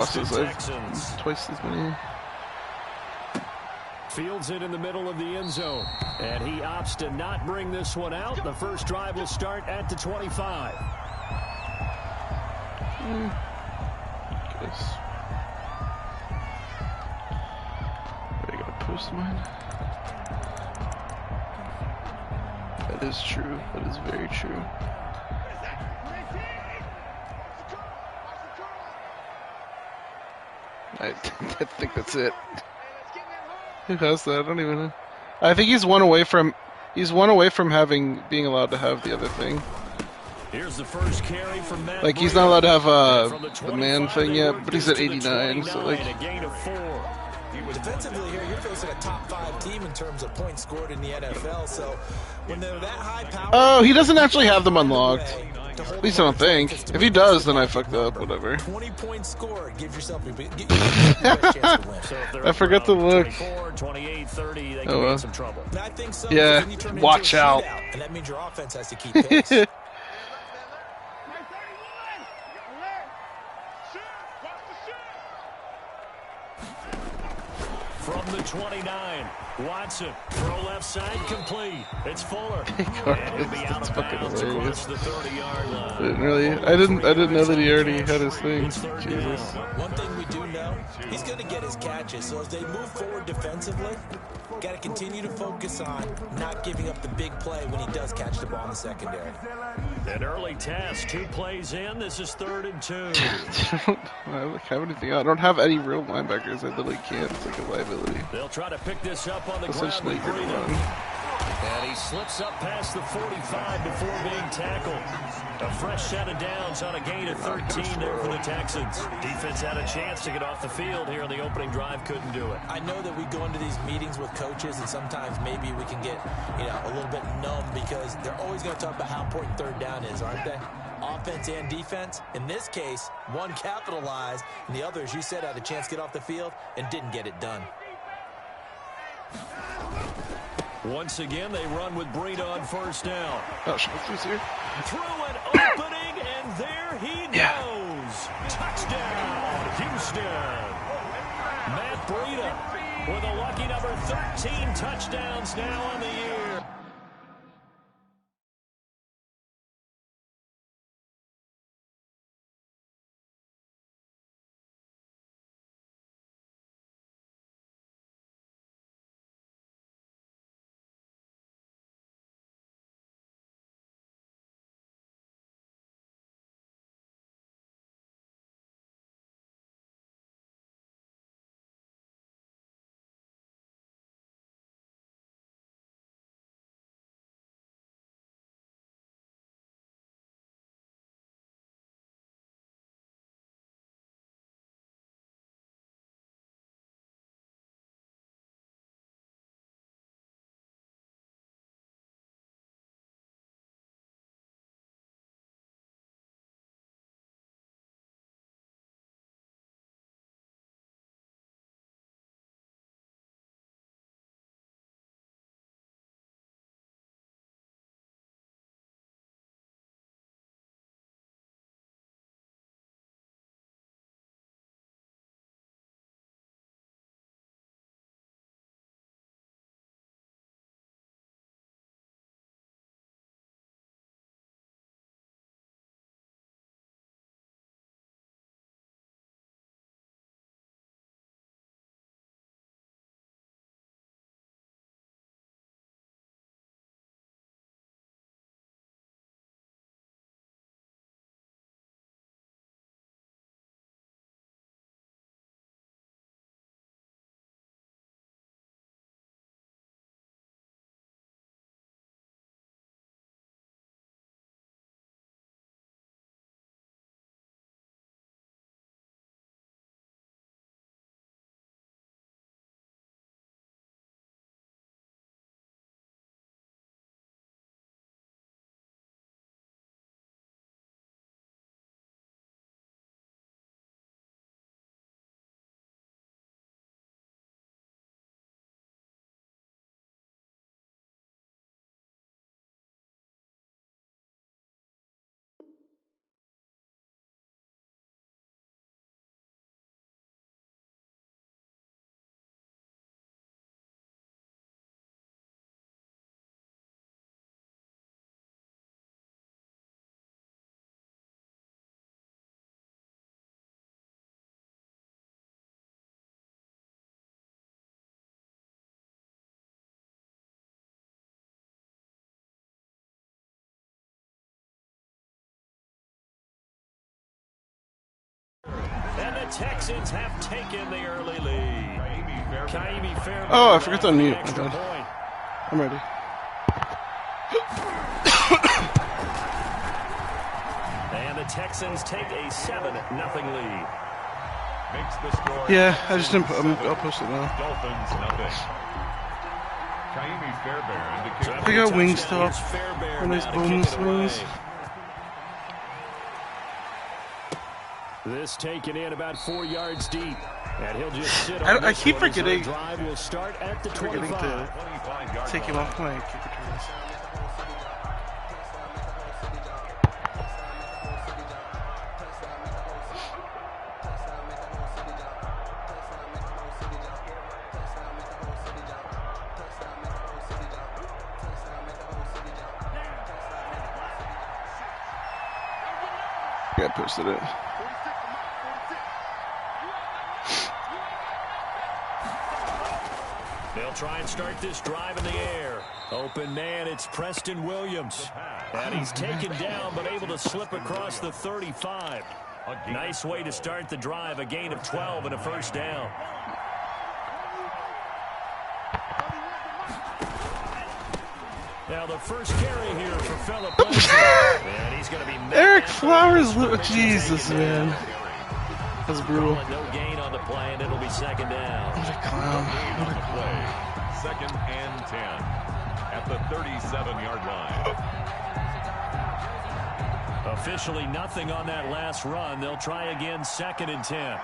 losses. I have twice as many. Fields it in the middle of the end zone. And he opts to not bring this one out. The first drive will start at the 25. Guess. I gotta post mine. That is true. That is very true. I think that's it. Who has that? I don't even know. I think he's one away from being allowed to have the other thing. Here's the first carry from Matt like he's not allowed to have the man thing yet, but he's at 89, so like. Defensively here, you're facing a top 5 team in terms of points scored in the NFL, so when they're that high power... Oh, he doesn't actually have them unlocked. At least I don't think. If he does, then I fucked up, whatever. 20-point score gives yourself a chance to win. I forgot to look. 28, 30, they can be in some trouble. I think so. Yeah, watch out. And that means your offense has to keep pace. From the 29, Watson, throw left side, complete. It's Fuller. It'll be out of bounds across the 30-yard line. I didn't know that he already had his thing. Jesus. One thing we do know, he's going to get his catches. So as they move forward defensively, got to continue to focus on not giving up the big play when he does catch the ball in the secondary. An early test, 2 plays in. This is 3rd and 2. I don't have anything. I don't have any real linebackers. I literally can't. It's like a liability. They'll try to pick this up on the Essentially, ground with Breida. And he slips up past the 45 before being tackled. A fresh set of downs on a gain of 13 there for the Texans. Defense had a chance to get off the field here on the opening drive, couldn't do it. I know that we go into these meetings with coaches, and sometimes maybe we can get, a little bit numb because they're always going to talk about how important 3rd down is, aren't they? Offense and defense. In this case, one capitalized, and the other, as you said, had a chance to get off the field and didn't get it done. Once again, they run with Breida on 1st down. Oh, Schultz here. Through an opening, and there he goes. Touchdown, Houston. Matt Breida with a lucky number 13 touchdowns now on the year. Texans have taken the early lead. Ka'imi Fairbairn. Oh, I forgot to unmute. Extra Okay. point. I'm ready. And the Texans take a 7-0 lead. Makes the score. Yeah, I just didn't. I'll post it now. Dolphins nothing. Ka'imi Fairbairn to kick. They got wing Touchdown. stop. Here's Fairbairn A nice now to bonus kick it away. wings. This taken in about 4 yards deep. And he'll just sit I on this keep one as the forgetting- drive will start at the Forgetting 25. to 25-yard take him line. off my kick returns. Yeah, I posted it. They'll try and start this drive in the air. Open man, it's Preston Williams. And he's taken down, but able to slip across the 35. Nice way to start the drive, a gain of 12 and a first down. Now the first carry here for Philip Wilson. And he's going to be Eric Flowers, Jesus, man. That's brutal. No gain on the play, and it'll be second down. What a clown. What a Play. 2nd and 10 at the 37-yard line. Officially nothing on that last run. They'll try again, 2nd and 10.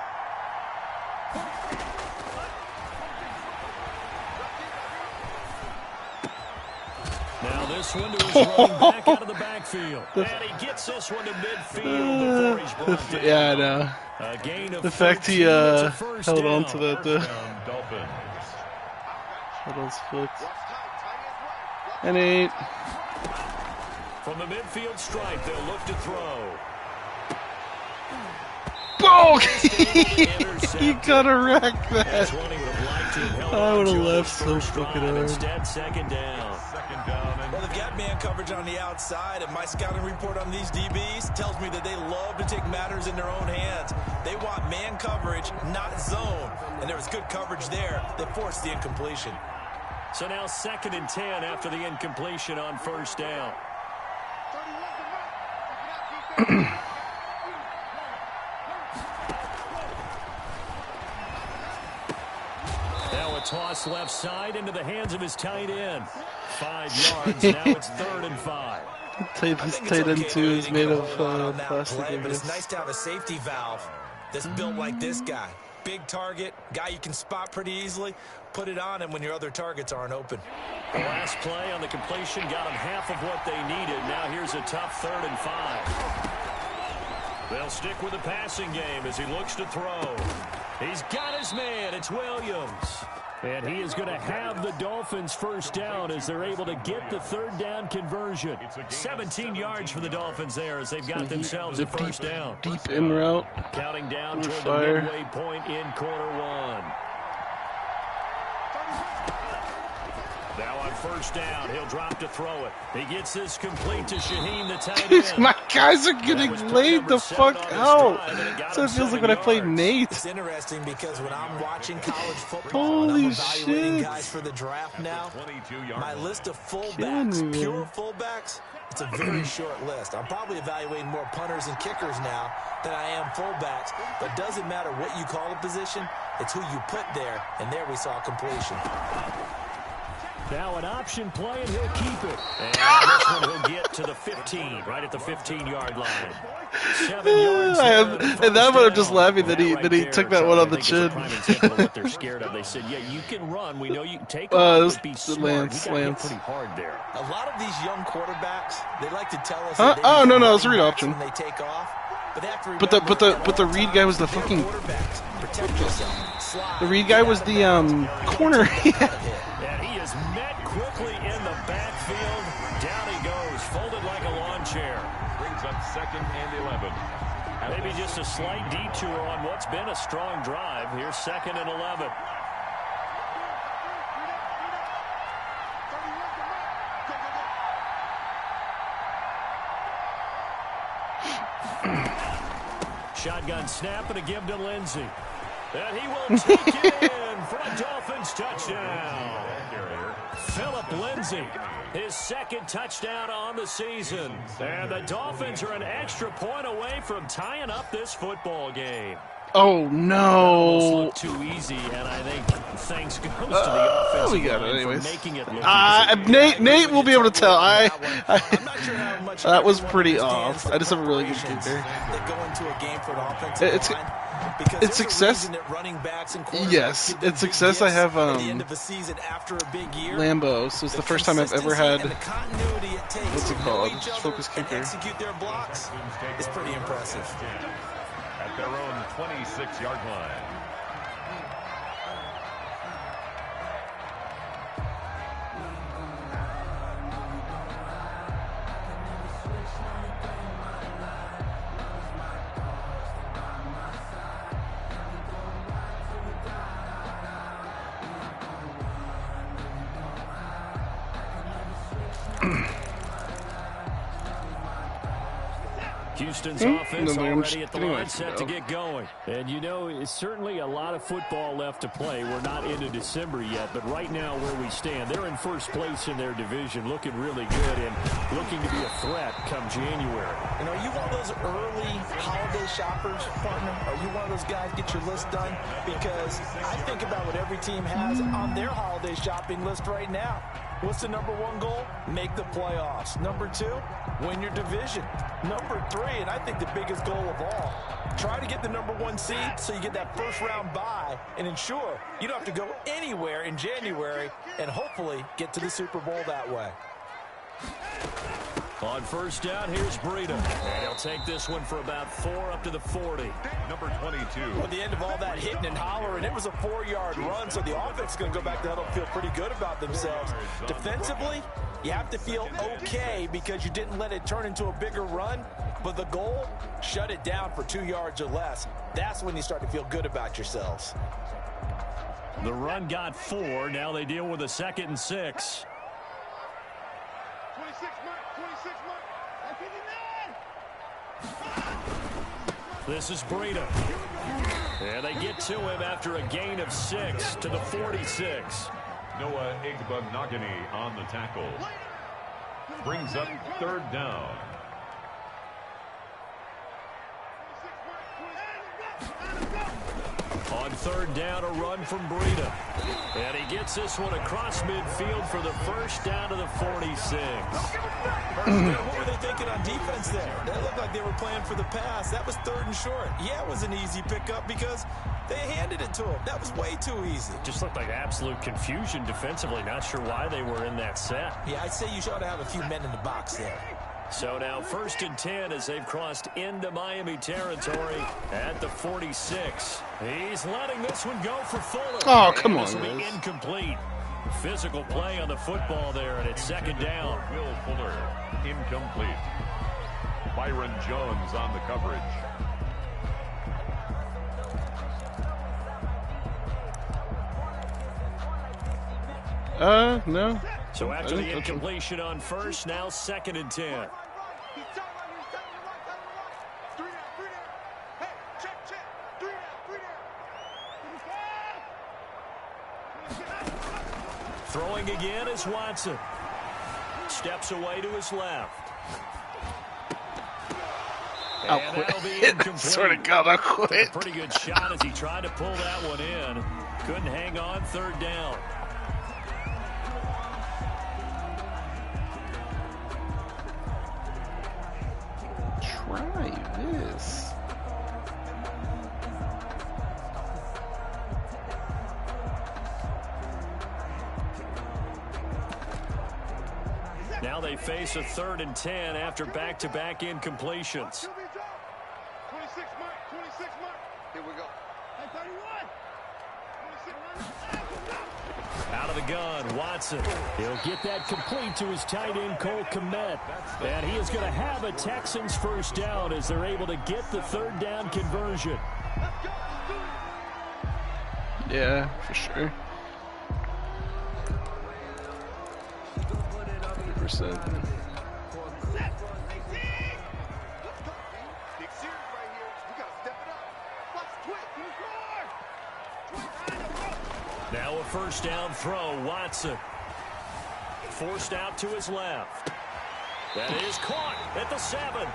Now this one to his running back out of the backfield. And he gets this one to midfield before he's brought down. Yeah, I know. A gain of The fact he 13, that's a first held down. on to that. Dolphins. Hold on, split. And 8. From the midfield stripe, they'll look to throw. Oh! You gotta wreck That's that. one he would have liked to have held I on would've to left his so first fucking drive. hard. Instead, second down. 2nd down and Well, they've got man coverage on the outside, and my scouting report on these DBs tells me that they love to take matters in their own hands. They want man coverage, not zone. And there was good coverage there that forced the incompletion. So now 2nd and 10 after the incompletion on first down. Now a toss left side into the hands of his tight end. 5 yards, now it's 3rd and 5. This I think it's tight end okay 2 to is get made a of hold on that plastic, play, I but it's guess. nice to have a safety valve that's built like this guy. Big target, guy you can spot pretty easily. Put it on him when your other targets aren't open. The last play on the completion got them half of what they needed. Now here's a tough 3rd and 5. They'll stick with the passing game as he looks to throw. He's got his man. It's Williams. And he is going to have the Dolphins first down as they're able to get the 3rd down conversion. 17 yards for the Dolphins there as they've got themselves a first down. Deep in route. Counting down Under toward fire. the midway point in quarter 1. Now on first down, he'll drop to throw it. He gets this complete to Shaheem, the tight end. My guys are getting That was laid number the 7 fuck on his out. drive, and it got So him it feels like 7 when I played yards. Nate. It's interesting because when I'm watching college football and Holy I'm evaluating shit. guys for the draft now, 22-yard my line. list of Killing fullbacks, me, man. pure fullbacks, it's a very short list. I'm probably evaluating more punters and kickers now than I am fullbacks, but doesn't matter what you call a position, it's who you put there, and there we saw completion. Now an option play, and he'll keep it. And on this one, he'll get to the 15, right at the 15-yard line. 7 yards I there am, and a and first that one I'm just down. laughing that That he right that he there, took that one on the I think, is a chin. prime example of what they're scared of. They said, yeah, you can run. We know you can take It off, was but be smart. Lance, He got hit Lance. pretty hard there. A lot of these young quarterbacks, they like to tell us Huh? that they Oh, no, become no, it's a read running backs option. when they take off. But they have to But the- remember but the- at but the all Reed guy was the times, fucking- they're quarterbacks. Protect yourself. Slide. The Reed guy was the corner. And he is met quickly in the backfield. Down he goes, folded like a lawn chair. Brings up 2nd and 11. Maybe just a slight detour on what's been a strong drive. Here's 2nd and 11. Shotgun snap and a give to Lindsey. And he will take it in for a Dolphins touchdown. Philip Lindsey, his second touchdown on the season. And the Dolphins are an extra point away from tying up this football game. Oh, no. Looked too easy, and I think thanks goes to the offensive we got it line anyways. for making it look easy. Nate will be able to tell. I'm not sure how much That was everyone pretty understands off. the I just have a really good preparations kicker. that go into a game for an offensive It's line. Because it's there's a success. reason that running backs and quarterbacks Yes, give them it's big success. I gifts have at the end of the season after a big year. Lambo, so it's the first time I've ever had. And the continuity it takes What's it to know called? each other Focus and kicker. execute their blocks is pretty impressive. At their own 26-yard line. Houston's offense No, I'm already just at the getting line my set to foot get going. And you know, it's certainly a lot of football left to play. We're not into December yet, but right now where we stand, they're in first place in their division, looking really good and looking to be a threat come January. And are you one of those early holiday shoppers, partner? Are you one of those guys get your list done? Because I think about what every team has on their holiday shopping list right now. What's the number one goal? Make the playoffs. Number two, win your division. Number three, and I think the biggest goal of all, try to get the number one seed so you get that first round bye and ensure you don't have to go anywhere in January and hopefully get to the Super Bowl that way. On first down, here's Breida. And he'll take this one for about 4 up to the 40. Number 22. At the end of all that hitting and hollering, it was a 4-yard run, so the offense is going to go back to huddle and feel pretty good about themselves. Defensively, you have to feel okay because you didn't let it turn into a bigger run, but the goal, shut it down for 2 yards or less. That's when you start to feel good about yourselves. The run got 4. Now they deal with a 2nd and 6. This is Breida. And they get to him after a gain of 6 to the 46. Noah Igbenogany on the tackle. Brings up third down. On third down, a run from Breida. And he gets this one across midfield for the first down to the 46. What were they thinking on defense there? That looked like they were playing for the pass. That was third and short. Yeah, it was an easy pickup because they handed it to him. That was way too easy. Just looked like absolute confusion defensively. Not sure why they were in that set. Yeah, I'd say you should have a few men in the box there. So now 1st and 10 as they've crossed into Miami territory at the 46. He's letting this one go for Fuller. Oh, come on, This will be guys. incomplete. Physical play on the football there, and it's 2nd down. Will Fuller, incomplete. Byron Jones on the coverage. No. So after I the didn't touch him. incompletion on first, now 2nd and 10. Throwing again is Watson. Steps away to his left. I'll And quit. that'll be incomplete. Swear to God, I'll quit. Pretty good shot as he tried to pull that one in. Couldn't hang on, 3rd down. Try this. Now they face a 3rd and 10 after back-to-back incompletions. 26 mark, 26 mark. Here we go. Hey, 31. Out of the gun, Watson. He'll get that complete to his tight end, Cole Kmet. And he is going to have a Texans first down as they're able to get the 3rd down conversion. Yeah, for sure. 100%. Big series right here. We got to step Now a first down throw. Watson forced out to his left. That is caught at the 7.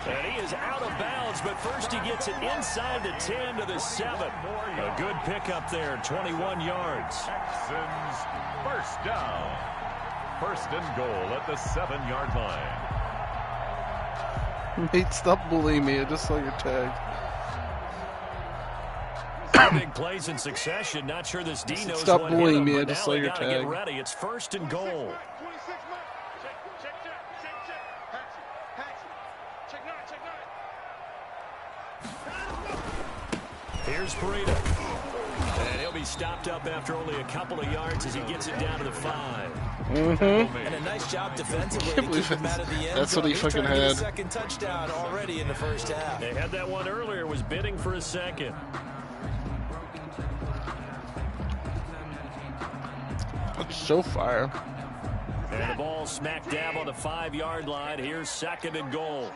And he is out of bounds, but first he gets it inside the 10 to the 7. A good pickup there, 21 yards. Texans first down. First and goal at the 7-yard line. Nate, stop bullying me. I just saw your tag. Big plays in succession. Not sure this D knows Stop what hit bullying him, me. I but just now saw they your gotta tag. get ready. It's first and goal. 26 mark. Check. Hatchet. Check 9. Here's Breida. And he'll be stopped up after only a couple of yards as he gets it down to the 5. And a nice job defensively to believe keep him out of the end that's what zone. he He's fucking trying to get had. a second touchdown already in the first half. They had that one earlier, was bidding for a second. That's so fire. And the ball smack dab on the 5-yard line. Here's second and goal.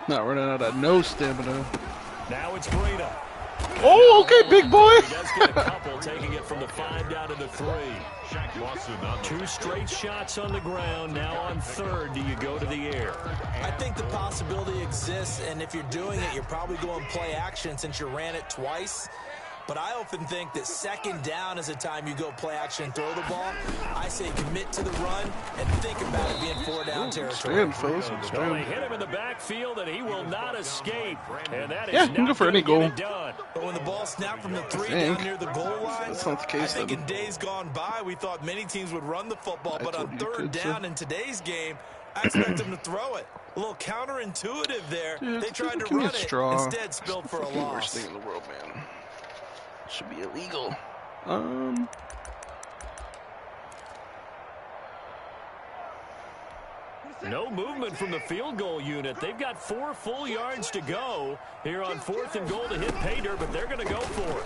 Not running out of no stamina. Now it's Breida. Oh, okay, big boy. He does get a couple, taking it from the 5 down to the 3. Shaq Lawson on the 2 straight shots on the ground. Now on third, do you go to the air? I think the possibility exists, and if you're doing it, you're probably going play action since you ran it twice. But I often think that second down is a time you go play action and throw the ball. I say commit to the run and think about it being 4-down territory. Stand, fellas. Well, they Stand. hit him in the backfield, and he will not escape. And that is Yeah, you can not go for any gonna goal. get it done. But when the ball snapped from the 3 think. down near the goal line, That's not the case, I think then. in days gone by, we thought many teams would run the football. I But told on you third could, down sir. in today's game, I expect them to throw it. A little counterintuitive there. Dude, They tried to give me a run it, straw. instead spilled for a Fucking worst loss. thing in the world, man. Should be illegal. No movement from the field goal unit. They've got 4 full yards to go here on 4th and goal to hit pay dirt, but they're going to go for it.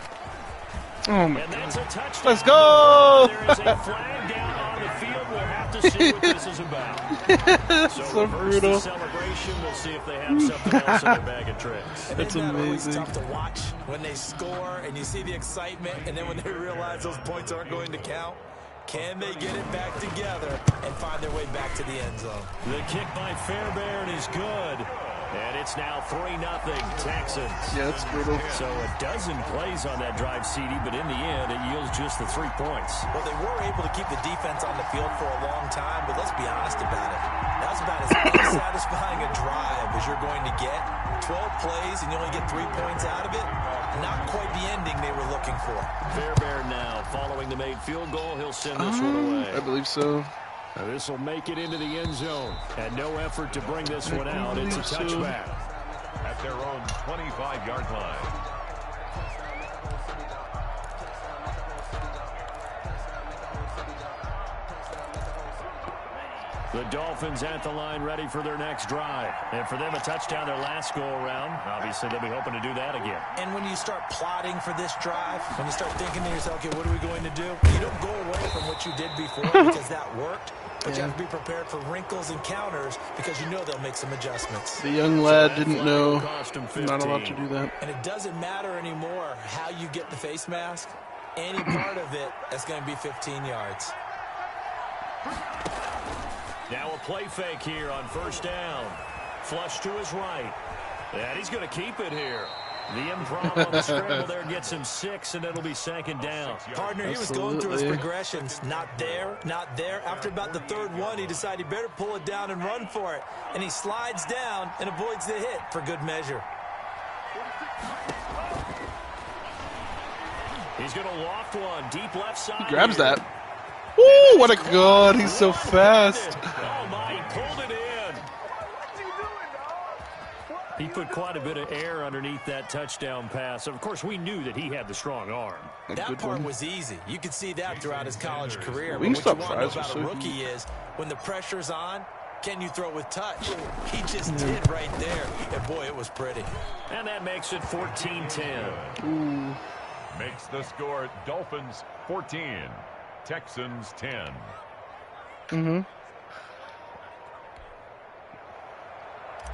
Oh my And god. that's a touchdown. Let's go! There is a flag down on the field. We'll have to see what this is about. So reverse brutal. the celebration. We'll see if they have something else in their bag of tricks. And That's isn't that always amazing. tough to watch when they score and you see the excitement, and then when they realize those points aren't going to count? Can they get it back together and find their way back to the end zone? The kick by Fairbairn is good. And it's now 3-0 Texans. Yeah, it's brutal. So a dozen plays on that drive, CD, but in the end, it yields just the 3 points. Well, they were able to keep the defense on the field for a long time, but let's be honest about it. That's about as unsatisfying a drive as you're going to get. 12 plays and you only get 3 points out of it. Not quite the ending they were looking for. Fairbairn now following the made field goal. He'll send this one away. I believe so. Now this will make it into the end zone. And no effort to bring this one out. It's a touchback. at their own 25-yard line. The Dolphins at the line ready for their next drive. And for them, a touchdown their last go-around. Obviously, they'll be hoping to do that again. And when you start plotting for this drive, when you start thinking to yourself, okay, what are we going to do? You don't go away from what you did before because that worked. But you have to be prepared for wrinkles and counters because you know they'll make some adjustments. The young lad didn't flag know. cost him I'm not allowed to 15. do that. And it doesn't matter anymore how you get the face mask. Any part of it, that's going to be 15 yards. Now a play fake here on first down. Flush to his right. And he's going to keep it here. The improv on the scramble there gets him 6, and it'll be second down. Partner, he was going through his Absolutely. progressions. Not there, not there. After about the third one, he decided he better pull it down and run for it. And he slides down and avoids the hit for good measure. He's going to loft one deep left side. He grabs here. that. Ooh, what a god. He's so fast. Oh, my, he pulled it in. He put quite a bit of air underneath that touchdown pass. Of course, we knew that he had the strong arm. A That good part one. was easy. You could see that throughout his college career. But Wingstop what you want to know fries are about so a rookie is when the pressure's on, can you throw with touch? He just did right there. And, boy, it was pretty. And that makes it 14-10. Ooh. Makes the score Dolphins 14, Texans 10. Mm-hmm.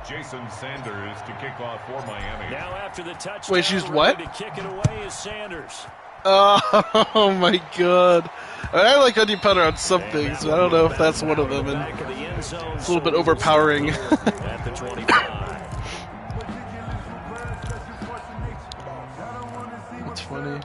Jason Sanders to kick off for Miami. Now after the touchdown, Wait, she's ready what? to kick it away is Sanders. Oh my god. I like onion powder on some things, but I don't know if that's one of them. And it's a little bit overpowering. At the 25. That's funny.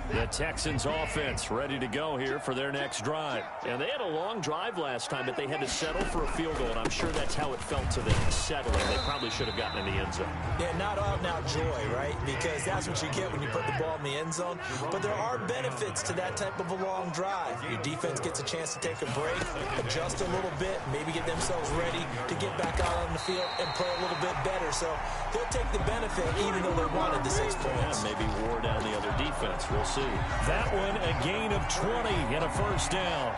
The Texans offense ready to go here for their next drive. And they had a long drive last time, but they had to settle for a field goal, and I'm sure that's how it felt to them, settling. They probably should have gotten in the end zone. Yeah, not out-and-out joy, right? Because that's what you get when you put the ball in the end zone. But there are benefits to that type of a long drive. Your defense gets a chance to take a break, adjust a little bit, maybe get themselves ready to get back out on the field and play a little bit better. So they'll take the benefit even though they wanted the 6 points. Yeah, maybe wore down the other defense. We'll see. That one, a gain of 20 and a first down.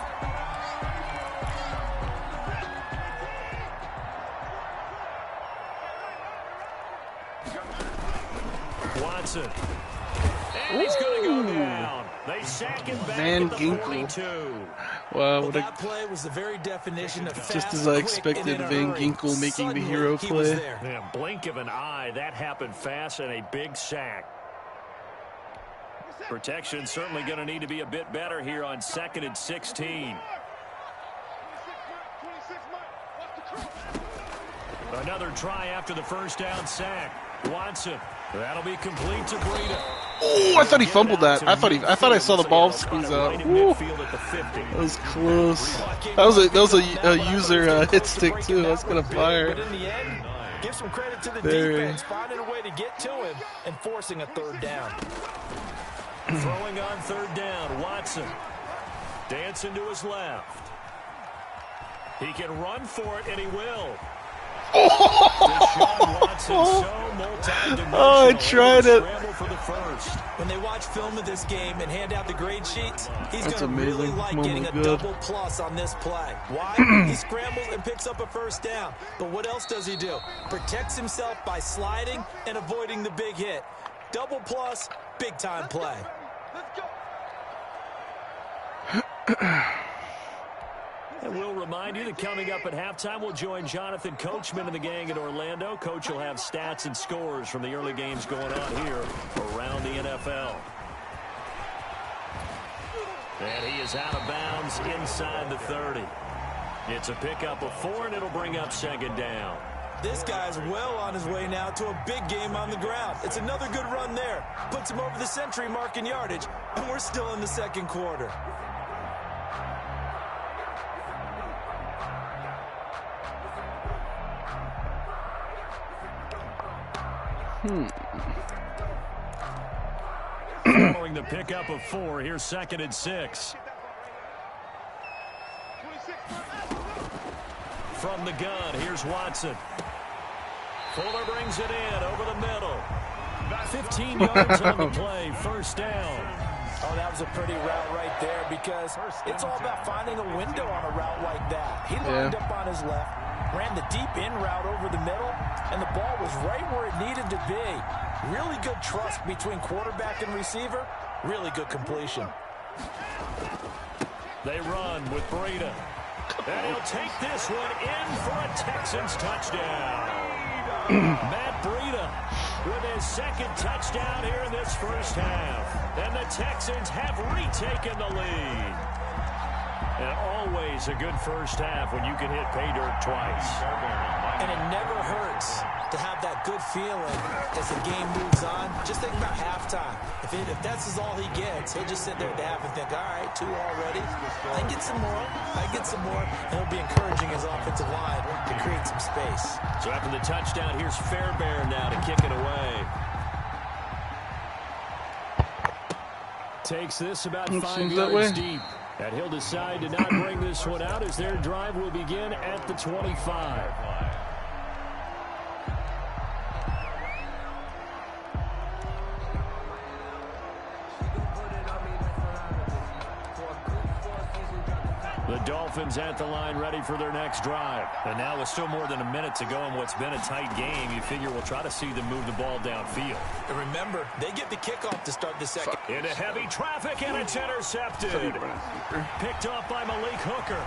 Watson. And he's going to go down. They sack him back Van at the Ginkel. 42. Wow, what That play was the very definition of fast, just as I quick, expected, and in a Van hurry. Ginkel making the Suddenly, hero he was play. there. Yeah, blink of an eye. That happened fast and a big sack. Protection certainly going to need to be a bit better here on 2nd and 16. Another try after the first down sack. Watson. That'll be complete to Breida. Oh, I thought he fumbled that. I thought I saw the ball squeeze out. Woo. That was close. That was a user hit stick too. That's gonna fire. But in the end, give some credit to the Very. defense, finding a way to get to him and forcing a third down. Throwing on third down, Watson. Dancing to his left. He can run for it, and he will. Deshaun Watson, so multi-dimensional. Oh, I tried it. Scramble for the first. When they watch film of this game and hand out the grade sheets, he's That's going to really amazing. like Oh, getting my a God. double plus on this play. Why? He scrambles and picks up a first down. But what else does he do? Protects himself by sliding and avoiding the big hit. Double plus, big-time play. And we'll remind you that coming up at halftime, we'll join Jonathan Coachman and the gang in Orlando. Coach will have stats and scores from the early games going on here around the NFL. And he is out of bounds inside the 30. It's a pickup of 4, and it'll bring up 2nd down. This guy's well on his way now to a big game on the ground. It's another good run there. Puts him over the century mark in yardage, and we're still in the second quarter. Following the pickup of 4, here's 2nd and 6. From the gun, here's Watson. Fuller brings it in over the middle. 15 yards on the play, first down. Oh, that was a pretty route right there because it's all about finding a window on a route like that. He lined up on his left, ran the deep in route over the middle, and the ball was right where it needed to be. Really good trust between quarterback and receiver. Really good completion. They run with Breida. And he'll take this one in for a Texans touchdown. Matt Breida with his 2nd touchdown here in this first half. And the Texans have retaken the lead. And always a good first half when you can hit pay dirt twice. And it never hurts to have that good feeling as the game moves on. Just think about halftime. If that's all he gets, he'll just sit there at the half and think, all right, 2 already. I get some more. I get some more. And he'll be encouraging his offensive line to create some space. So after the touchdown, here's Fairbairn now to kick it away. Takes this about 5 seems that yards way. deep. And he'll decide to not bring this one out as their drive will begin at the 25. The Dolphins at the line ready for their next drive. And now with still more than a minute to go in what's been a tight game, you figure we'll try to see them move the ball downfield. And remember, they get the kickoff to start the second. Into heavy traffic, and it's intercepted. Picked off by Malik Hooker.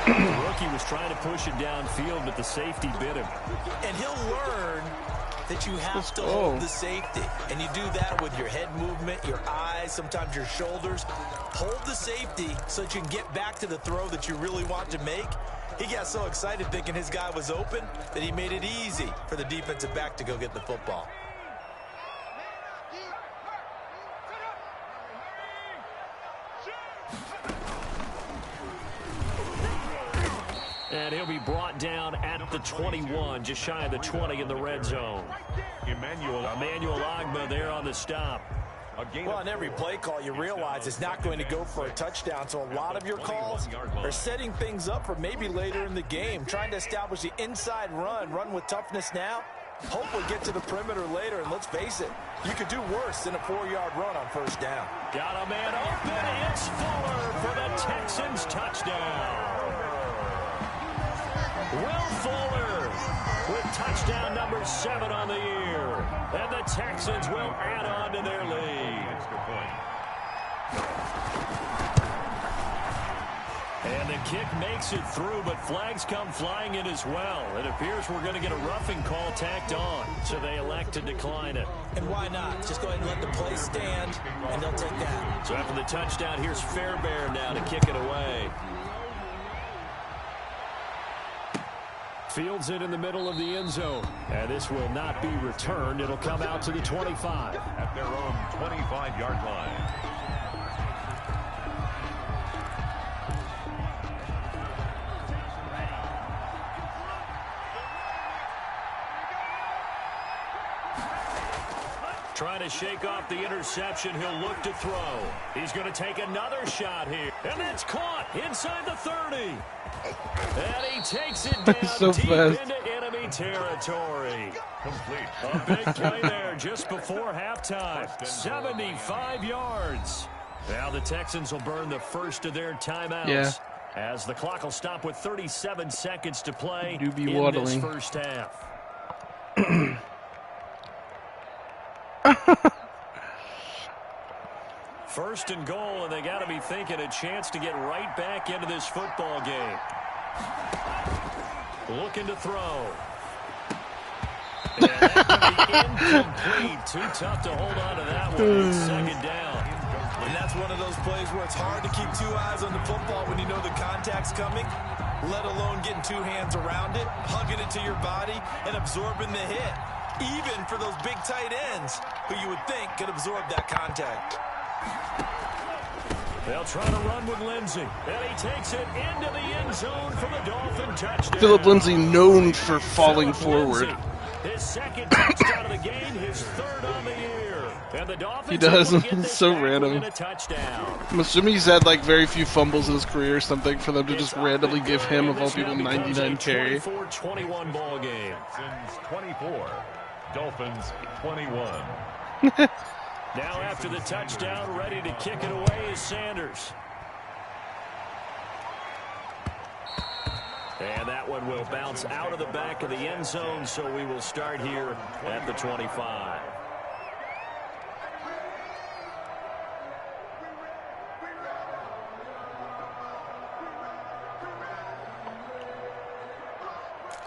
The rookie was trying to push it downfield, but the safety bit him. And he'll learn that you have to hold the safety. And you do that with your head movement, your eyes, sometimes your shoulders. Hold the safety so that you can get back to the throw that you really want to make. He got so excited thinking his guy was open that he made it easy for the defensive back to go get the football. And he'll be brought down at the 21, just shy of the 20 in the red zone. Emmanuel Ogbah there on the stop. Well, on every play call, you realize it's not going to go for a touchdown, so a lot of your calls are setting things up for maybe later in the game, trying to establish the inside run with toughness now. Hopefully get to the perimeter later, and let's face it, you could do worse than a 4-yard run on first down. Got a man open. It's Fuller for the Texans touchdown. Will Fuller with touchdown number 7 on the year. And the Texans will add on to their lead. And the kick makes it through, but flags come flying in as well. It appears we're going to get a roughing call tacked on, so they elect to decline it. And why not? Just go ahead and let the play stand, and they'll take that. So after the touchdown, here's Fairbairn now to kick it away. Fields it in the middle of the end zone. And this will not be returned. It'll come out to the 25. At their own 25-yard line. Trying to shake off the interception. He'll look to throw. He's going to take another shot here. And it's caught inside the 30. And he takes it down so deep fast. into enemy territory. Complete. A big play there just before halftime. 75 yards. Now the Texans will burn the first of their timeouts. Yeah. As the clock will stop with 37 seconds to play Do be in waddling. this first half. First and goal, and they got to be thinking a chance to get right back into this football game. Looking to throw. And that could be incomplete. Too tough to hold on to that one. It's second down. And that's one of those plays where it's hard to keep 2 eyes on the football when you know the contact's coming, let alone getting 2 hands around it, hugging it to your body, and absorbing the hit. Even for those big tight ends who you would think could absorb that contact. They'll try to run with Lindsay. And he takes it into the end zone for the Dolphin touchdown. Philip Lindsay known for falling forward. Lindsay, his second touchdown of the game, his 3rd on the year. And the Dolphins He does. will get this It's so back random. within a touchdown. I'm assuming he's had like very few fumbles in his career or something for them to just randomly give him, of all people, 99 carry. 24-21 ball game. Texans 24. Dolphins 21. Now after the touchdown, ready to kick it away is Sanders. And that one will bounce out of the back of the end zone, so we will start here at the 25.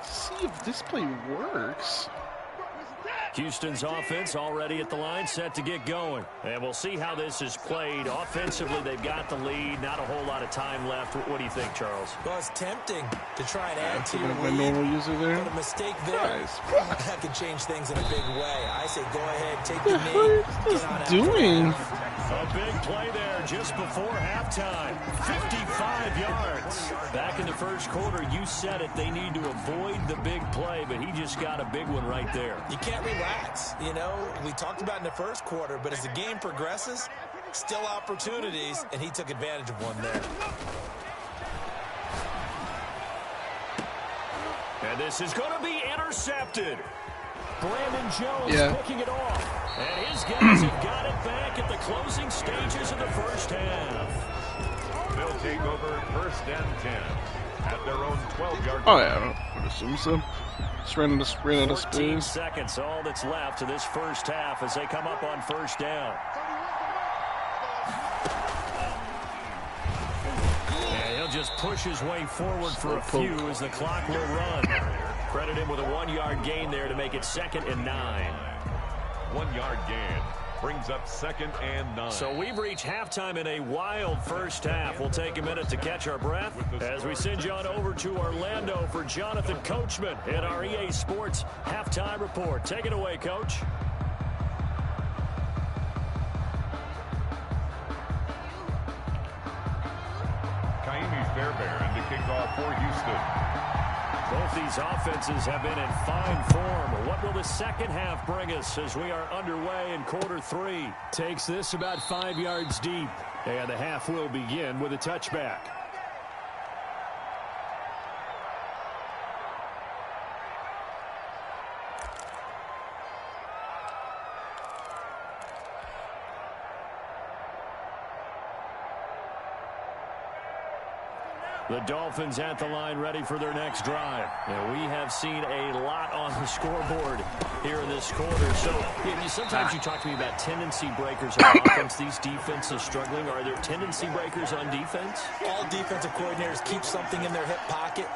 See if this play works. Houston's offense already at the line, set to get going. And we'll see how this is played. Offensively, they've got the lead. Not a whole lot of time left. What do you think, Charles? Well, it's tempting to try and add to your My lead, normal user there. but a mistake there, Guys. that could change things in a big way. I say go ahead, take the What the knee, hell get is on this out. doing? A big play there just before halftime. 55 yards. Back in the first quarter, you said it. They need to avoid the big play, but he just got a big one right there. You can't relax. You know, we talked about in the first quarter, but as the game progresses, still opportunities, and he took advantage of one there. And this is going to be intercepted. Brandon Jones picking it off. And his guys have got it back at the closing stages of the first half. They'll take over 1st and 10 at their own 12-yard line. Oh yeah, I would assume so. Just ran out of 14 space. seconds, all that's left to this first half as they come up on first down. And he'll just push his way forward for a few as the clock will run. Credit him with a 1-yard gain there to make it 2nd and 9. 1-yard gain. Brings up 2nd and 9. So we've reached halftime in a wild first half. We'll take a minute to catch our breath as we send you on over to Orlando for Jonathan Coachman in our EA Sports Halftime Report. Take it away, Coach. Kaimi Fairbairn to kick off for Houston. Both these offenses have been in fine form. What will the second half bring us as we are underway in quarter 3? Takes this about 5 yards deep. And the half will begin with a touchback. The Dolphins at the line ready for their next drive. And we have seen a lot on the scoreboard here in this quarter. So sometimes you talk to me about tendency breakers on offense. These defenses struggling. Are there tendency breakers on defense? All defensive coordinators keep something in their hip pocket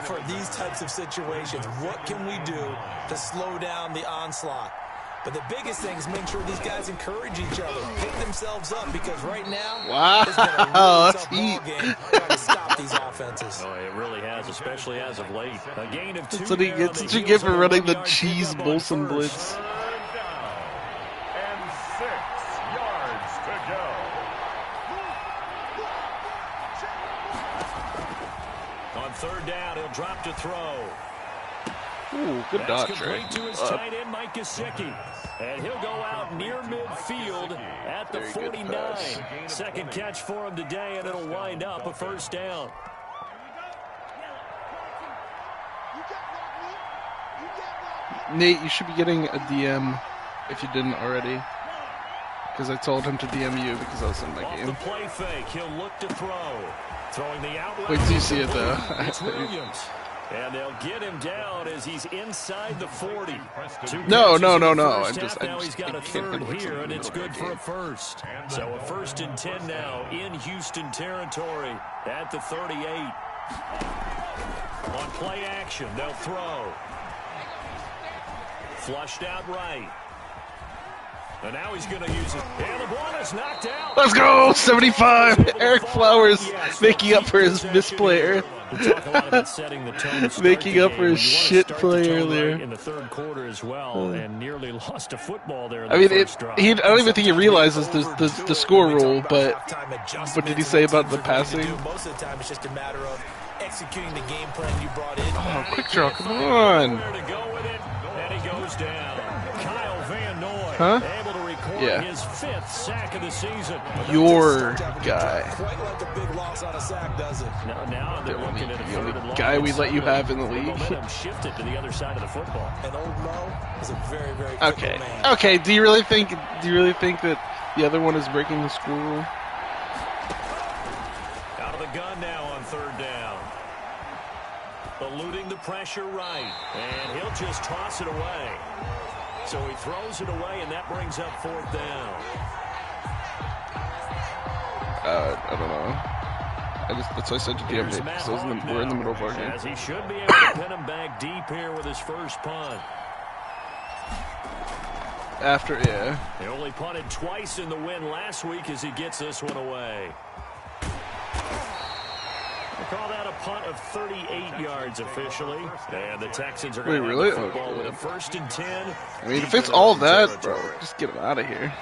for these types of situations. What can we do to slow down the onslaught? But the biggest thing is make sure these guys encourage each other, pick themselves up, because right now, wow, it's been a really tough heat. ball game trying to stop these offenses. Oh, it really has, especially as of late. A gain of 2. That's what he gets. What you get for running the cheese Bolson blitz. Third down and 6 yards to go. On third down, he'll drop to throw. Ooh, good dodge, That's Trey. complete to his tight end, Mike Gesicki. And he'll go out near midfield at the 49. Second catch for him today, and it'll wind up a first down. Nate, you should be getting a DM if you didn't already. Because I told him to DM you because I was in my Off the game. play fake, he'll look to throw. Throwing the outlet. Wait till you see it, though. It's Williams. And they'll get him down as he's inside the 40. No. Now he's got a third here, and it's good for a first. So a 1st and 10 now in Houston territory at the 38. On play action, they'll throw. Flushed out right. And now he's going to use it. And the ball is knocked out. Let's go! 75! Eric Flowers making up for his misplay earlier. Making up for his shit play earlier. In the third quarter as well, and nearly lost a football there in the I mean, first drive. I don't even think he realizes the score rule, but what did he say about the passing? Most of the time, it's just a matter of executing the game plan you brought in. Oh, quick draw, come on. Where to go with it, and he goes down. Kyle Van Noy able to record his 5th sack of the season. Your guy. Quite like a big loss on a sack, does it? Now they're looking at a The only third and guy long. we let you have in the league. Momentum shifted to the other side of the football. And old Mo is a very, very Okay. man. Okay, do you really think that the other one is breaking the school rule? Out of the gun now on third down. Eluding the pressure right. And he'll just toss it away. So he throws it away, and that brings up 4th down. I don't know. That's why I said to DM Nate, because we're in the middle of our game. As he should be able to pin him back deep here with his first punt. He only punted twice in the win last week as he gets this one away. We'll call that a punt of 38 yards officially. And the Texans are going to have the football with a 1st and 10. I mean, if it's all that, bro, just get him out of here.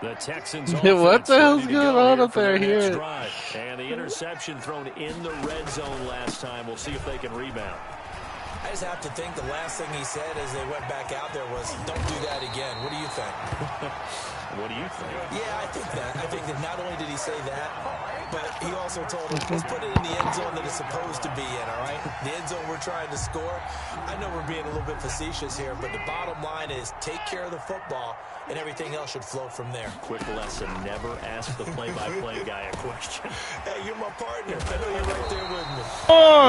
The Texans what the hell's going on up there here? And the interception thrown in the red zone last time. We'll see if they can rebound. I just have to think the last thing he said as they went back out there was, don't do that again. What do you think? What do you think? Yeah, I think that not only did he say that, but he also told him, let's put it in the end zone that it's supposed to be in, all right? The end zone we're trying to score. I know we're being a little bit facetious here, but the bottom line is take care of the football, and everything else should flow from there. Quick lesson, never ask the play-by-play guy a question. Hey, you're my partner. I know you're right there with me.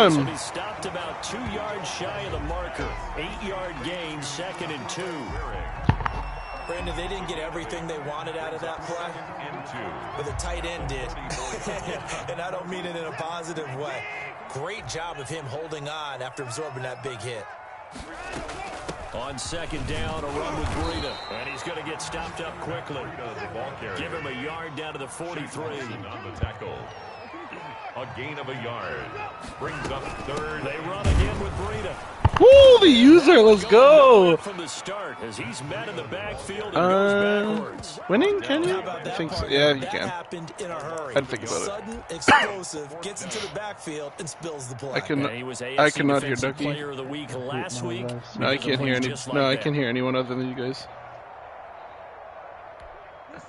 This will be stopped about 2 yards shy of the marker. 8-yard gain, 2nd and 2. Brandon, they didn't get everything they wanted out of that play, but the tight end did. And I don't mean it in a positive way. Great job of him holding on after absorbing that big hit. On second down, a run with Breida. And he's going to get stopped up quickly. Give him a yard down to the 43. On the tackle. A gain of a yard. Brings up third. They run again with Breida. Woo, the user, let's go. From the start, as he's met in the backfield and goes backwards. Winning, can you? I think so. Yeah, you That can. happened in a hurry. I'd think about it. Sudden, explosive, gets into the backfield and spills the play. I can. And he was AFC I cannot hear Defensive Ducky. Player of the week last week. No, I because can't of hear plays any. just like No, I that. can't hear anyone other than you guys.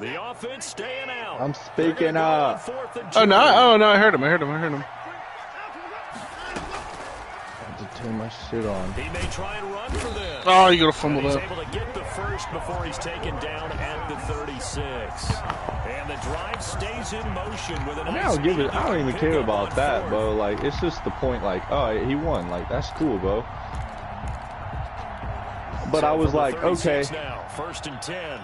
The offense staying out. I'm speaking up. Oh no! I heard him. I have to turn my shit on. He may try and run for this. Oh, you gotta fumble He's that. able to get the first before he's taken down at the 36. And the drive stays in motion with a I nice don't give it. I don't even care pickup about on that, fourth. bro. Like, it's just the point. Like, oh, he won. Like, that's cool, bro. But I was from the like, 36 okay. Now, 1st and 10.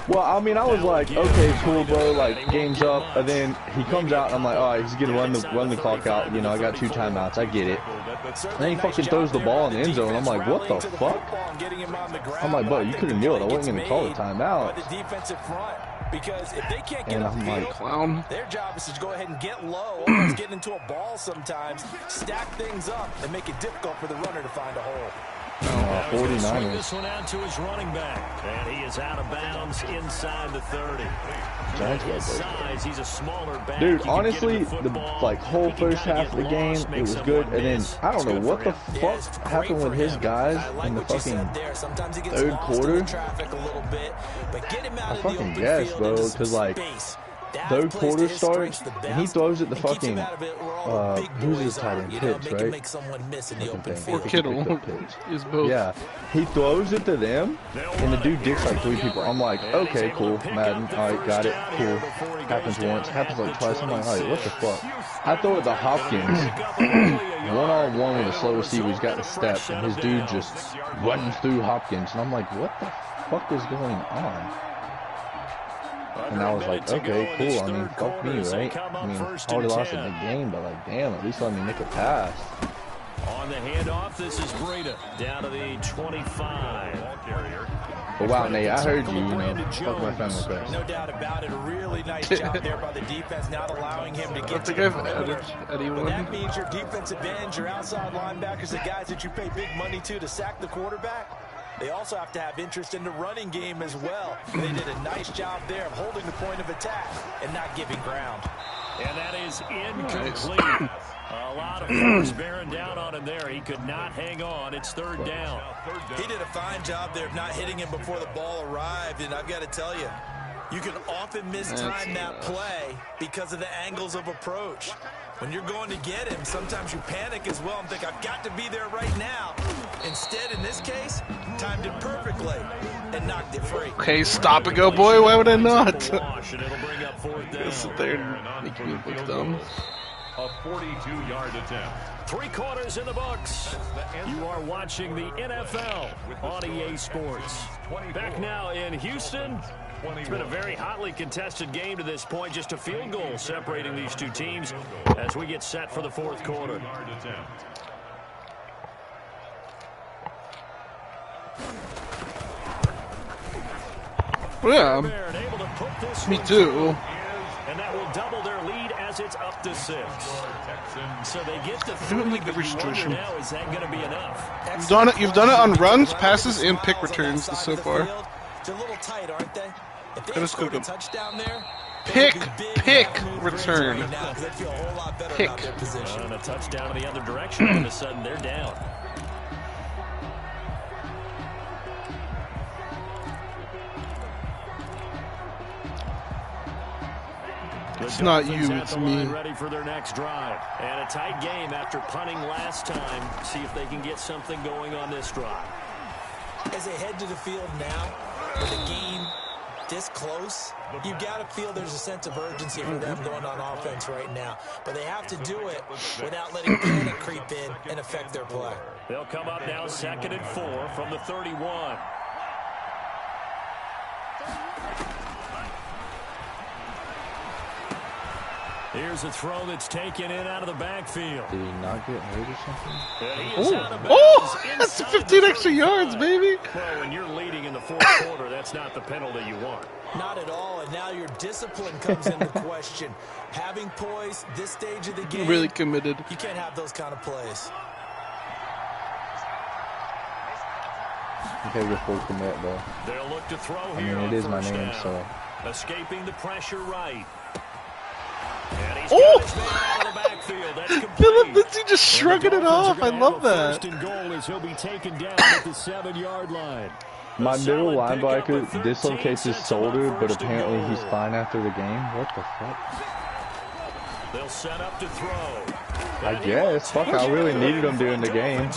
Well, I mean, I was like, okay, cool, bro. Like, game's up, and then he comes out, and I'm like, all right, he's gonna run the clock out. You know, I got 2 timeouts. I get it. And then he fucking throws the ball in the end zone. I'm like, what the fuck? I'm like, bro, you could have kneeled. I wasn't gonna call the timeout. The defensive front, because if they can't get And up I'm the like, field, Clown. their job is to go ahead and get low, almost get into a ball sometimes, stack things up, and make it difficult for the runner to find a hole. Now he's gonna swing 49ers. this one out to his running back. And he is out of bounds inside the 30. Giants With his got size, he's a smaller back. Dude, He can get honestly, him the football. like whole He can first kinda half of the get game, lost, it make was someone good, and then miss. I don't It's know good what for the him. Yeah, fuck it's great happened for with his him. guys I like in the what you fucking said there. Sometimes he gets third lost quarter. in the traffic a little bit, but get him out I of the fucking open guess, field bro, into some 'cause, like, space. That third plays quarter to his strengths starts, the and he best throws it to and keeps him fucking, out of it where all the big who's boys his tight are, end? you know, Pitts, make him right? make someone miss in the Fucking open thing. field. He Kittle picked up Pitts. is both. Yeah, he throws it to them, and the dude dicks like 3 people. I'm like, okay, cool, Madden, alright, got it, cool. Happens once, happens like twice. I'm like, alright, what the fuck? I throw it to Hopkins, one-on-one with a slow receiver. He's got the step, and his dude just runs through Hopkins, and I'm like, what the fuck is going on? And I was like, okay, cool. I mean, fuck me, right? I mean, I already lost a big game, but like, damn, at least let me make a pass. On the handoff, this is Breida down to the 25. But wow, Nate, I heard you, you know, fuck my family first. No doubt about it. A really nice job there by the defense, not allowing him to I get to think the I've perimeter. added But anyone. that means your defensive ends, your outside linebackers, the guys that you pay big money to sack the quarterback, they also have to have interest in the running game as well. They did a nice job there of holding the point of attack and not giving ground. And that is incomplete. A lot of force bearing down on him there. He could not hang on. It's 3rd down. He did a fine job there of not hitting him before the ball arrived, and I've got to tell you, you can often mistime that play because of the angles of approach. When you're going to get him, sometimes you panic as well and think, I've got to be there right now. Instead, in this case, timed it perfectly and knocked it free. Okay, stop and go, boy. Why would I not? Wash, and it'll bring up 4th down. Just sit there and make me look dumb. A 42-yard attempt. 3 quarters in the books. You are watching the NFL on EA Sports. Back now in Houston. It's been a very hotly contested game to this point. Just a field goal separating these two teams as we get set for the 4th quarter. Well, Fairbairn able to put this me one too. through, and that will double their lead as it's up to 6. So they get the 3, like the but you wonder restriction. now, is that going to be enough? You've done it. You've done it on runs, passes, and pick returns so far. They're a little tight, aren't they? If they That is scored a good. touchdown there, Pick, they would be big pick, move for return. right now, 'cause they'd feel a whole lot better Pick. about their position. And a touchdown in the other direction. All of a sudden, they're down. It's not you, At it's the line, me. ready for their next drive. And a tight game after punting last time. See if they can get something going on this drive. As they head to the field now, with the game this close, you've got to feel there's a sense of urgency for them going on offense right now. But they have to do it without letting panic creep in and affect their play. They'll come up now 2nd and 4 from the 31. Here's a throw that's taken in out of the backfield. Did he not get hurt or something? Oh, that's 15 extra yards, baby. Well, when you're leading in the 4th quarter, that's not the penalty you want. Not at all, and now your discipline comes into question. Having poise this stage of the game, Really committed. you can't have those kind of plays. Okay, we're full commit, though. They'll look to throw I here mean, on it is my first name, down. so. Escaping the pressure right. And he's Oh! got his man out of the backfield. That's complete. Philip Lindsay just shrugging it And the off. Dolphins I are love gonna have a that. 1st and goal as he'll be taken down at the 7-yard line. My middle solid pickup linebacker of 13 dislocates his sets him up shoulder, but 1st and apparently he's goal. fine after the game. What the fuck? They'll set up to throw. I guess. Fuck, I really needed him during the game.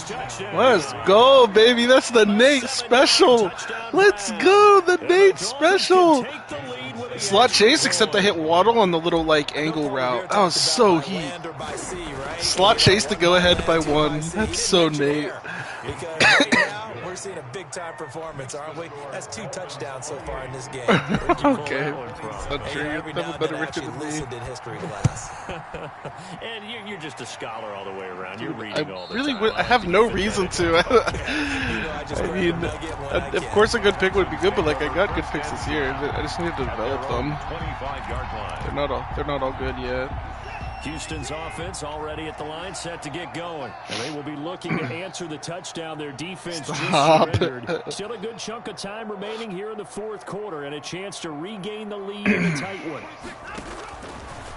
Let's go, baby. That's the Nate special. Let's go, the Nate special. Slot chase, except I hit Waddle on the little, like, angle route. That was so heat. Slot chase to go ahead by 1. That's so Nate. Because right now, we're seeing a big-time performance, aren't we? That's 2 touchdowns so far in this game. Okay. I'm sure you Every have now a and better then record actually than me. listened in history class. And you're just a scholar all the way around. You're I reading all the really time. would. I have no reason to. I mean, of course a good pick would be good, but like I got good picks this year. I just need to develop them. 25-yard line. They're not all good yet. Houston's offense already at the line, set to get going. And they will be looking to answer the touchdown their defense Stop. just surrendered. Still a good chunk of time remaining here in the 4th quarter and a chance to regain the lead in a tight one.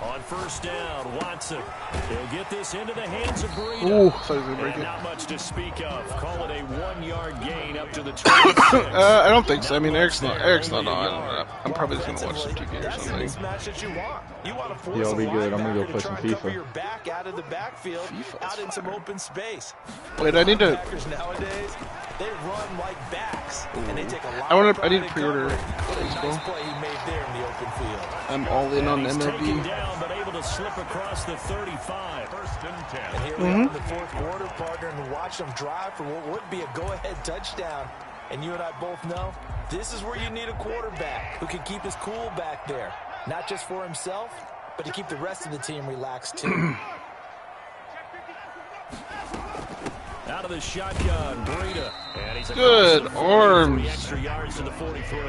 On 1st down, Watson. He'll get this into the hands of Breida. Ooh, thought he was gonna break And it. not much to speak of. Call it a 1-yard gain up to the 26. I don't think so. I mean, Eric's not on. I'm probably just gonna watch some TV or That's the something. mismatch that you want. You want to force Yeah, I'll be a good. I'm gonna go linebacker play to some try and cover FIFA. your back out of the backfield, FIFA's out in some fire. open space. Wait, I need to. Linebackers nowadays, they run like backs, and they take a lot I need of to pride in pre-order covering. What a baseball. nice play he made there in the open field. I'm all in on He's taken MLB. down, but able to slip across the 35. 1st and 10. And here we are in the 4th quarter, partner, and watch them drive for what would be a go-ahead touchdown. And you and I both know this is where you need a quarterback who can keep his cool back there, not just for himself, but to keep the rest of the team relaxed too. Out of the shotgun, Breida. And he's Good across the 40, arms. 3 extra yards to the 43.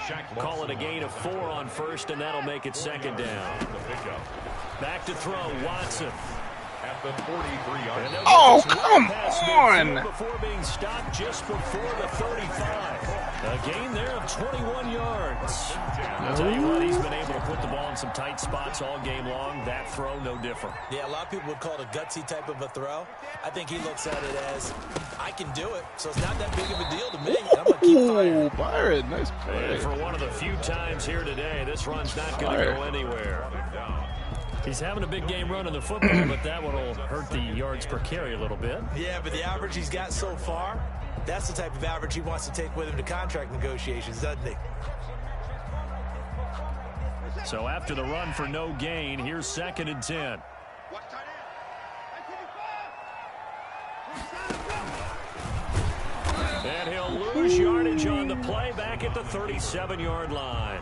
Shaq Call it a gain of 4 on 1st, and that'll make it 2nd down. the pickup Back to throw, Watson. at the 43-yard And they'll line. get Oh, this come run past on. midfield before being stopped just before the 35. A gain there of 21 yards. I'll tell you what, he's been able to put the ball in some tight spots all game long. That throw, no different. Yeah, a lot of people would call it a gutsy type of a throw. I think he looks at it as, I can do it, so it's not that big of a deal to me. I'm going to keep firing. Ooh, Byron, nice play. And for one of the few times here today, this run's not going to go anywhere. He's having a big game running the football, but that one will hurt the yards per carry a little bit. Yeah, but the average he's got so far, that's the type of average he wants to take with him to contract negotiations, doesn't he? So after the run for no gain, here's 2nd and 10. And he'll lose yardage on the play back at the 37-yard line.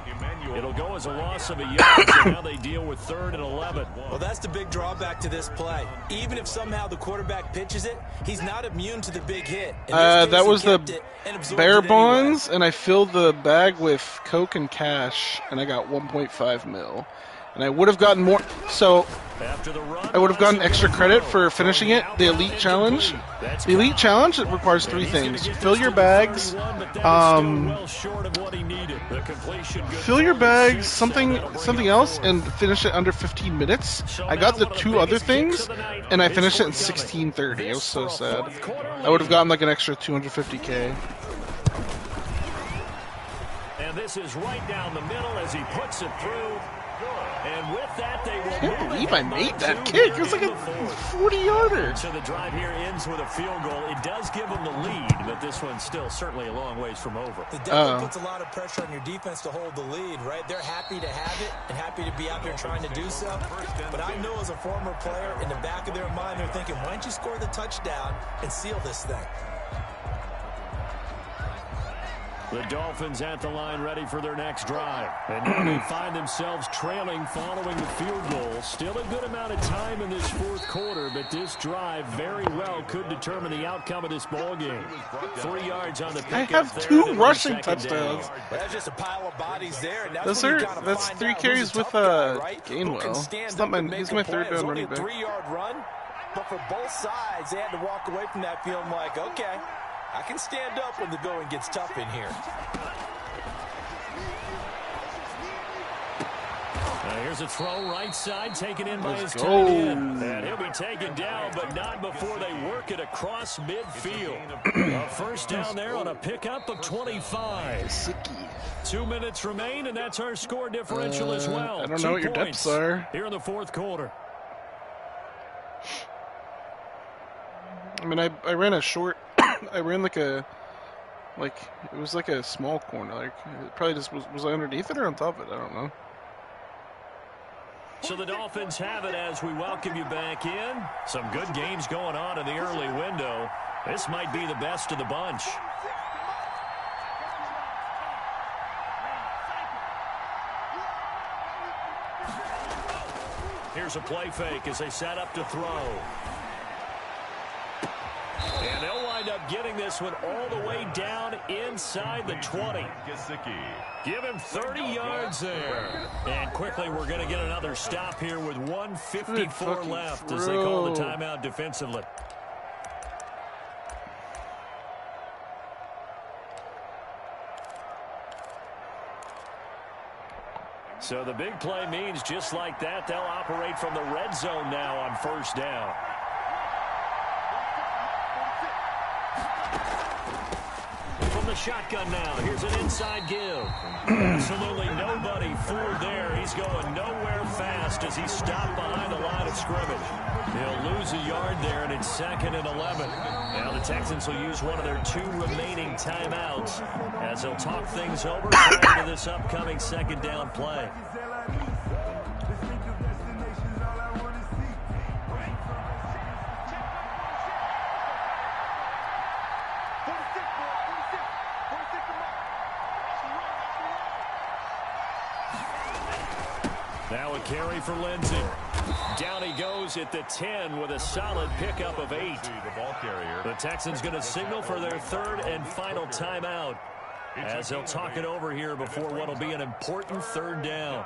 It'll go as a loss of a yard, so now they deal with 3rd and 11. Well, that's the big drawback to this play. Even if somehow the quarterback pitches it, he's not immune to the big hit. In this case, That he was the kept it and absorbed Bear it anyway. Bonds, and I filled the bag with Coke and cash, and I got 1.5 mil. And I would have gotten more. So After the run, I would have gotten extra credit for finishing it. The Elite Challenge. The Elite Challenge, it requires 3 things. Fill your bags, fill your bags, something else, and finish it under 15 minutes. I got the 2 other things, and I finished it in 16:30. It was so sad. I would have gotten like an extra 250K. And this is right down the middle as he puts it through. Good. And with that, they will I can't believe I made that kick. It was like a 40-yarder. So the drive here ends with a field goal. It does give them the lead, but this one's still certainly a long ways from over. It definitely puts a lot of pressure on your defense to hold the lead, right? They're happy to have it and happy to be out there trying to do so. But I know as a former player, in the back of their mind, they're thinking, why don't you score the touchdown and seal this thing? The Dolphins at the line ready for their next drive. And now they find themselves trailing following the field goal. Still a good amount of time in this fourth quarter, but this drive very well could determine the outcome of this ball game. 3 yards on the pickup. I have 2 rushing touchdowns. There's just a pile of bodies there. And That's 3 carries with Gainwell. He's my third down running back. 3-yard run, but for both sides, they had to walk away from that feeling like, okay, I can stand up when the going gets tough in here. Here's a throw right side, taken in by his tight end. And he'll be taken down, but not before they work it across midfield. A first down there on a pickup of 25. 2 minutes remain, and that's our score differential as well. I don't know what your depths are. Here in the fourth quarter. I mean, I ran a short. I ran it was like a small corner. Like it probably just was I underneath it or on top of it? I don't know. So the Dolphins have it as we welcome you back in. Some good games going on in the early window. This might be the best of the bunch. Here's a play fake as they set up to throw. And they'll wind up getting this one all the way down inside the 20. Give him 30 yards there. And quickly we're going to get another stop here with 1:54 left as they call the timeout defensively. So the big play means just like that, they'll operate from the red zone now on first down. The shotgun now. Here's an inside give. Absolutely nobody fooled there. He's going nowhere fast as he's stopped behind the line of scrimmage. He'll lose a yard there, and it's 2nd and 11. Now the Texans will use one of their 2 remaining timeouts as they'll talk things over prior to this upcoming second down play. Now a carry for Lindsey. Down he goes at the 10 with a solid pickup of 8. The Texans going to signal for their 3rd and final timeout as they'll talk it over here before what will be an important 3rd down.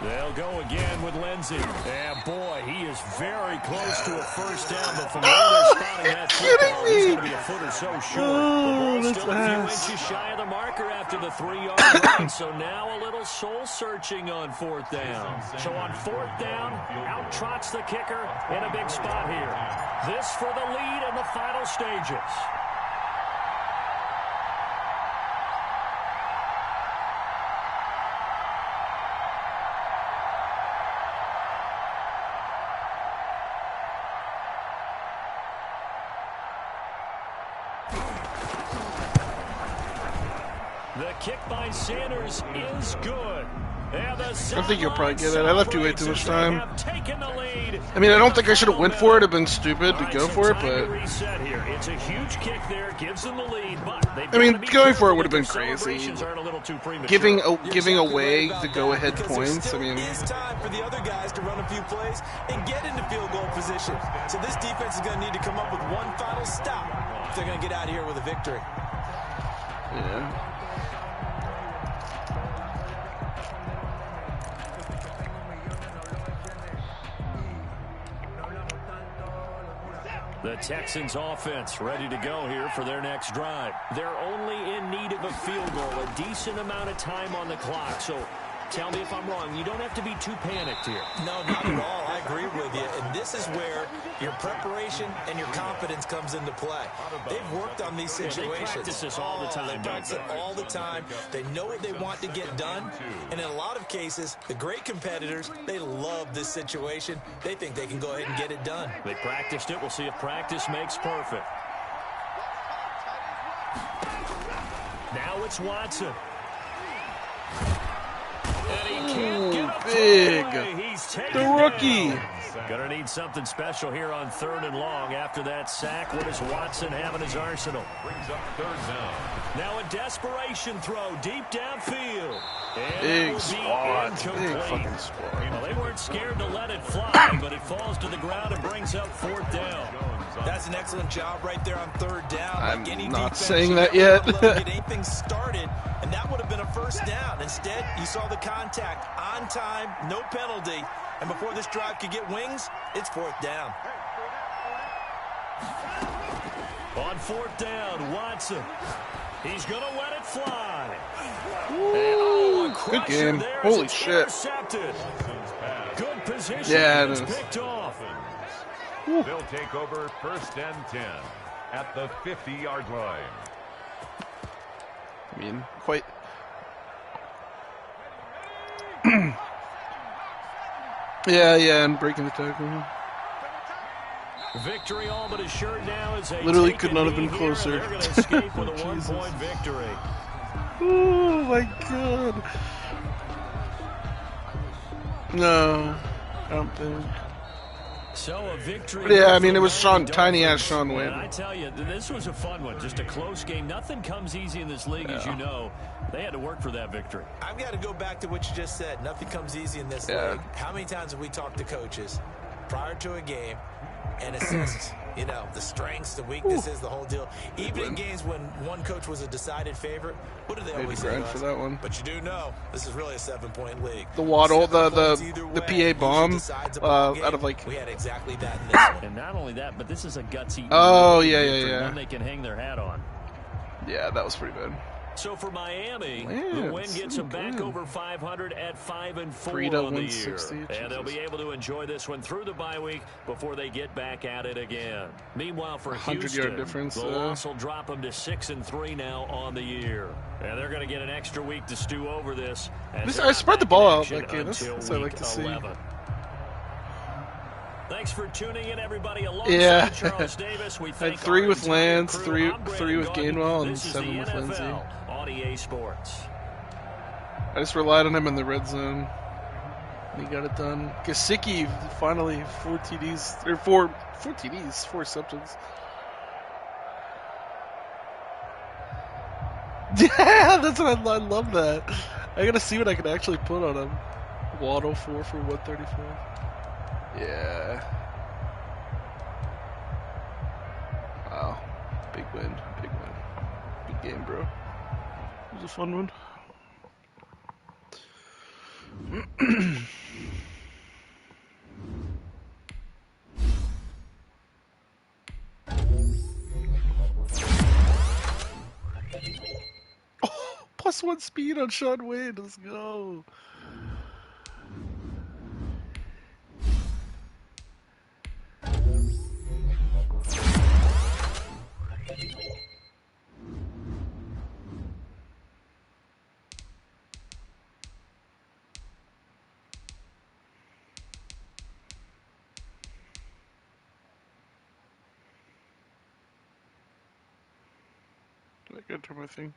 They'll go again with Lindsey. And boy, he is very close to a first down, but from where they're spotting that football, he's going to be a foot or so short. The ball's still a few inches shy of the marker after the 3-yard run, so now a little soul searching on 4th down. So on 4th down, out trots the kicker in a big spot here. This for the lead in the final stages. The kick by Sanders is good. I think you'll probably get it. I left you way too much time. I mean, I don't think I should have went for it. It'd been stupid to go for it, but it's a huge kick there, gives them the lead. But I mean, going for it would have been crazy. Giving away the go-ahead points. I mean, it's time for the other guys to run a few plays and get into field goal position. So this defense is going to need to come up with one final stop if they're going to get out of here with a victory. Yeah. The Texans offense ready to go here for their next drive. They're only in need of a field goal, a decent amount of time on the clock. So Tell me if I'm wrong. You don't have to be too panicked here. No, not at all. I agree with you. And this is where your preparation and your confidence comes into play. They've worked on these situations. They practice this all the time. They practice it all the time. They know what they want to get done. And in a lot of cases, the great competitors, they love this situation. They think they can go ahead and get it done. They practiced it. We'll see if practice makes perfect. Now it's Watson. And he can't get up big. He's taken The rookie. down. Gonna need something special here on 3rd and long. After that sack, what does Watson have in his arsenal? Brings up 3rd down. Now a desperation throw deep downfield. And Big squad. Big incomplete. fucking squad. Well, they weren't scared to let it fly, but it falls to the ground and brings up 4th down. That's an excellent job right there on 3rd down. I'm like any not defense, saying you that never yet. let them get anything started, and that would have been a 1st down. Instead, you saw the contact on time, no penalty, and before this drive could get wings, it's 4th down. On 4th down, Watson. He's going to let it fly. Good game. There Holy as it's shit. intercepted. Good position. Yeah, it It's is. picked off. They'll take over 1st and 10 at the 50-yard line. I mean, quite. yeah, and breaking the tackle. Victory all but assured now as they Literally take could a not have been knee here, and closer. They're going to escape with a Jesus. 1-point victory. Oh my god. No, I don't think. So a victory. Yeah, I mean, it was for the tiny ass Dolphins. Sean And Wayne. I tell you, this was a fun one. Just a close game. Nothing comes easy in this league, as you know. They had to work for that victory. I've got to go back to what you just said. Nothing comes easy in this league. How many times have we talked to coaches prior to a game and assessed, you know, the strengths, the weaknesses, the whole deal? Even in games when one coach was a decided favorite, what do they always say to grind us? for that one. But you do know this is really a 7-point league. The Waddle, 7 points either the way PA usually bomb decides a ball game. out of like. We had exactly that in this one. And not only that, but this is a gutsy. Oh, victory, yeah. One they can hang their hat on. Yeah, that was pretty bad. So for Miami, Man, the win gets so them back good. over 500 at 5-4 Frida on the year. 160, And they'll Jesus. be able to enjoy this one through the bye week before they get back at it again. Meanwhile, for 100-yard Houston, difference, the loss will drop them to 6-3 now on the year. And they're going to get an extra week to stew over this. as they're I not spread the back ball in out action that game. That's until what I like week to see. 11. Thanks for tuning in, everybody. Yeah. Alongside Charles Davis, we I had thank 3 our with entire Lance, crew. 3 I'm three with Brandon Gainwell, Gaudin. and This is 7 the with NFL Lindsay. on EA Sports. I just relied on him in the red zone. He got it done. Gesicki finally 4 TDs or 4 TDs, 4 receptions. Yeah, that's what I love that. I gotta see what I can actually put on him. Waddle 4 for 135. Yeah. Wow. Big win. Big win. Big game, bro. It was a fun one. Oh, +1 speed on Sean Wayne. Let's go. I gotta turn my thing.